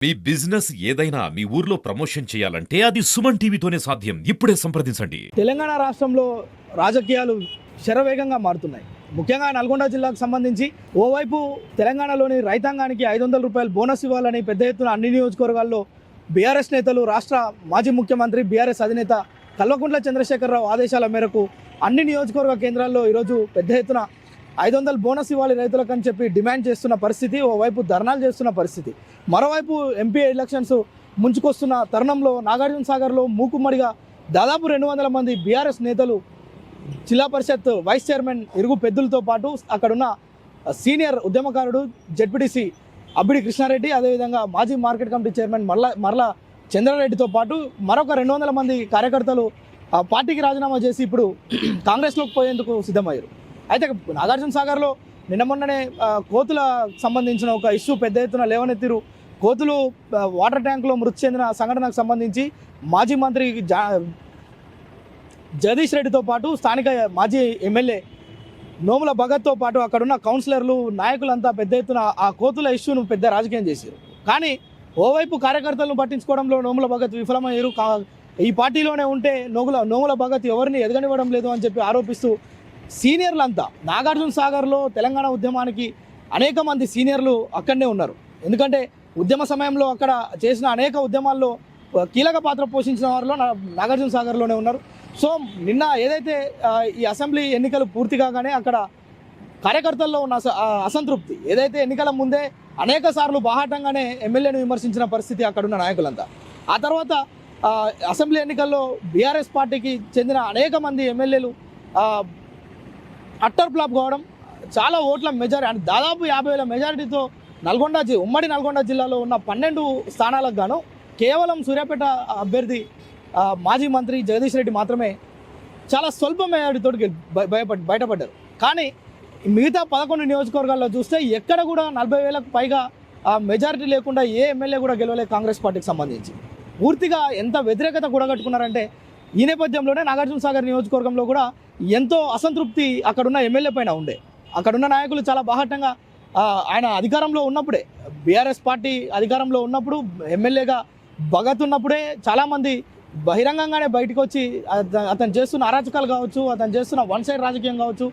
మీ business ఏదైనా మీ ఊర్లో promotion చేయాలంటే అది సుమన్ టీవీతోనే సాధ్యం. ఇప్పుడే సంప్రదించండి. తెలంగాణ రాష్ట్రంలో రాజకీయాలు శరవేగంగా మారుతున్నాయి. ముఖ్యంగా నల్గొండ జిల్లాకు సంబంధించి ఓవైపు తెలంగాణలోని రైతాంగానికి 500 రూపాయలు బోనస్ ఇవ్వాలని పెద్ద ఎత్తున అన్ని నియోజకవర్గాల్లో బీఆర్ఎస్ నేతలు, రాష్ట్ర మాజీ ముఖ్యమంత్రి బీఆర్ఎస్ అధినేత కల్వకుంట్ల చంద్రశేఖరరావు ఆదేశాల మేరకు అన్ని నియోజకవర్గ కేంద్రాల్లో ఈరోజు పెద్ద ఎత్తున 500 బోనస్ ఇవ్వాలి రైతులకు అని చెప్పి డిమాండ్ చేస్తున్న పరిస్థితి, ఓవైపు ధర్నాలు చేస్తున్న పరిస్థితి. మరోవైపు ఎంపీ ఎలక్షన్స్ ముంచుకొస్తున్న తరుణంలో నాగార్జున సాగర్లో మూకుమ్మడిగా దాదాపు 200 మంది బీఆర్ఎస్ నేతలు, జిల్లా పరిషత్ వైస్ చైర్మన్ ఇరుగు పెద్దులతో పాటు అక్కడున్న సీనియర్ ఉద్యమకారుడు జెడ్పీటీసీ అబ్బిడి కృష్ణారెడ్డి, అదేవిధంగా మాజీ మార్కెట్ కమిటీ చైర్మన్ మర్ల చంద్రారెడ్డితో పాటు మరొక 200 మంది కార్యకర్తలు పార్టీకి రాజీనామా చేసి ఇప్పుడు కాంగ్రెస్లోకి పోయేందుకు సిద్ధమయ్యారు. అయితే నాగార్జున సాగర్లో నిన్న మొన్ననే కోతుల సంబంధించిన ఒక ఇష్యూ పెద్ద ఎత్తున లేవనెత్తిరు. కోతులు వాటర్ ట్యాంకులో మృతి చెందిన సంఘటనకు సంబంధించి మాజీ మంత్రి జగదీష్ రెడ్డితో పాటు స్థానిక మాజీ ఎమ్మెల్యే నోముల భగత్తో పాటు అక్కడున్న కౌన్సిలర్లు, నాయకులంతా పెద్ద ఎత్తున ఆ కోతుల ఇష్యూను పెద్ద రాజకీయం చేశారు. కానీ ఓవైపు కార్యకర్తలను పట్టించుకోవడంలో నోముల భగత్ విఫలమయ్యారు. ఈ పార్టీలోనే ఉంటే నోముల భగత్ ఎవరిని ఎదగనివ్వడం లేదు అని చెప్పి ఆరోపిస్తూ సీనియర్లంతా నాగార్జున సాగర్లో తెలంగాణ ఉద్యమానికి అనేక మంది సీనియర్లు అక్కడనే ఉన్నారు. ఎందుకంటే ఉద్యమ సమయంలో అక్కడ చేసిన అనేక ఉద్యమాల్లో కీలక పాత్ర పోషించిన వారిలో నాగార్జున సాగర్లోనే ఉన్నారు. సో నిన్న ఏదైతే ఈ అసెంబ్లీ ఎన్నికలు పూర్తి కాగానే అక్కడ కార్యకర్తల్లో ఉన్న అసంతృప్తి, ఏదైతే ఎన్నికల ముందే అనేక సార్లు బాహాటంగానే ఎమ్మెల్యేను విమర్శించిన పరిస్థితి అక్కడున్న నాయకులంతా, ఆ తర్వాత అసెంబ్లీ ఎన్నికల్లో బీఆర్ఎస్ పార్టీకి చెందిన అనేక మంది ఎమ్మెల్యేలు అట్టర్ ఫ్లాప్ కావడం, చాలా ఓట్ల మెజారిటీ, దాదాపు 50,000 మెజారిటీతో ఉమ్మడి నల్గొండ జిల్లాలో ఉన్న 12 స్థానాలకు గాను కేవలం సూర్యాపేట అభ్యర్థి మాజీ మంత్రి జగదీష్ రెడ్డి మాత్రమే చాలా స్వల్ప మెజారిటీతో బయటపడ్డారు. కానీ మిగతా 11 నియోజకవర్గాల్లో చూస్తే ఎక్కడ కూడా 40,000కు పైగా మెజారిటీ లేకుండా ఏ ఎమ్మెల్యే కూడా గెలవలేదు కాంగ్రెస్ పార్టీకి సంబంధించి. పూర్తిగా ఎంత వ్యతిరేకత కూడగట్టుకున్నారంటే ఈ నేపథ్యంలోనే నాగార్జున సాగర్ నియోజకవర్గంలో కూడా ఎంతో అసంతృప్తి అక్కడున్న ఎమ్మెల్యే పైన ఉండే. అక్కడున్న నాయకులు చాలా బాహటంగా ఆయన అధికారంలో ఉన్నప్పుడే, బీఆర్ఎస్ పార్టీ అధికారంలో ఉన్నప్పుడు ఎమ్మెల్యేగా భగత్ ఉన్నప్పుడే చాలామంది బహిరంగంగానే బయటకు వచ్చి అతను చేస్తున్న అరాచకాలు కావచ్చు, అతను చేస్తున్న వన్ సైడ్ రాజకీయం కావచ్చు,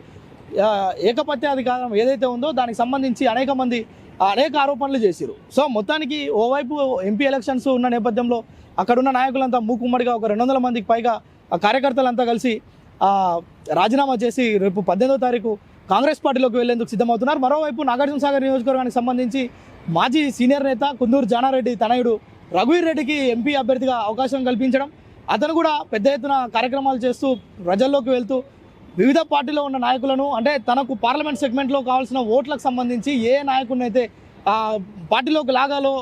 ఏకపత్య అధికారం ఏదైతే ఉందో దానికి సంబంధించి అనేక ఆరోపణలు చేశారు. సో మొత్తానికి ఓవైపు ఎంపీ ఎలక్షన్స్ ఉన్న నేపథ్యంలో అక్కడున్న నాయకులంతా మూకుమ్మడిగా ఒక 200 మందికి పైగా కార్యకర్తలంతా కలిసి రాజీనామా చేసి రేపు 18వ తారీఖు కాంగ్రెస్ పార్టీలోకి వెళ్లేందుకు సిద్ధమవుతున్నారు. మరోవైపు నాగార్జున సాగర్ నియోజకవర్గానికి సంబంధించి మాజీ సీనియర్ నేత కుందూరు జానారెడ్డి తనయుడు రఘువీర్ రెడ్డికి ఎంపీ అభ్యర్థిగా అవకాశం కల్పించడం, అతను కూడా పెద్ద ఎత్తున కార్యక్రమాలు చేస్తూ ప్రజల్లోకి వెళ్తూ వివిధ పార్టీలో ఉన్న నాయకులను, అంటే తనకు పార్లమెంట్ సెగ్మెంట్లో కావాల్సిన ఓట్లకు సంబంధించి ఏ నాయకుడిని అయితే పార్టీలోకి లాగాలో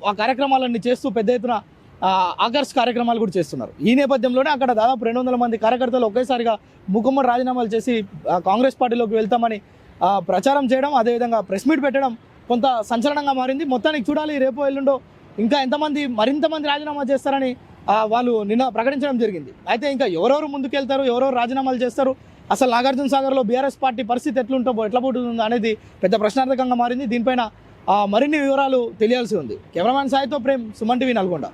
ఆ కార్యక్రమాలన్నీ చేస్తూ పెద్ద ఎత్తున ఆకర్ష్ కార్యక్రమాలు కూడా చేస్తున్నారు. ఈ నేపథ్యంలోనే అక్కడ దాదాపు 200 మంది కార్యకర్తలు ఒకేసారిగా మూకుమ్మడి రాజీనామాలు చేసి కాంగ్రెస్ పార్టీలోకి వెళ్తామని ప్రచారం చేయడం, అదేవిధంగా ప్రెస్ మీట్ పెట్టడం కొంత సంచలనంగా మారింది. మొత్తానికి చూడాలి రేపు ఎల్లుండో ఇంకా మరింతమంది రాజీనామా చేస్తారని వాళ్ళు నిన్న ప్రకటించడం జరిగింది. అయితే ఇంకా ఎవరెవరు ముందుకెళ్తారు, ఎవరెవరు రాజీనామాలు చేస్తారు, అసలు నాగార్జున సాగర్లో బీఆర్ఎస్ పార్టీ పరిస్థితి ఎట్లా పోతుందో అనేది పెద్ద ప్రశ్నార్థకంగా మారింది. దీనిపైన మరిన్ని వివరాలు తెలియాల్సి ఉంది. కెమెరామ్యాన్ సాయితో ప్రేమ్, సుమన్ టీవీ, నల్గొండ.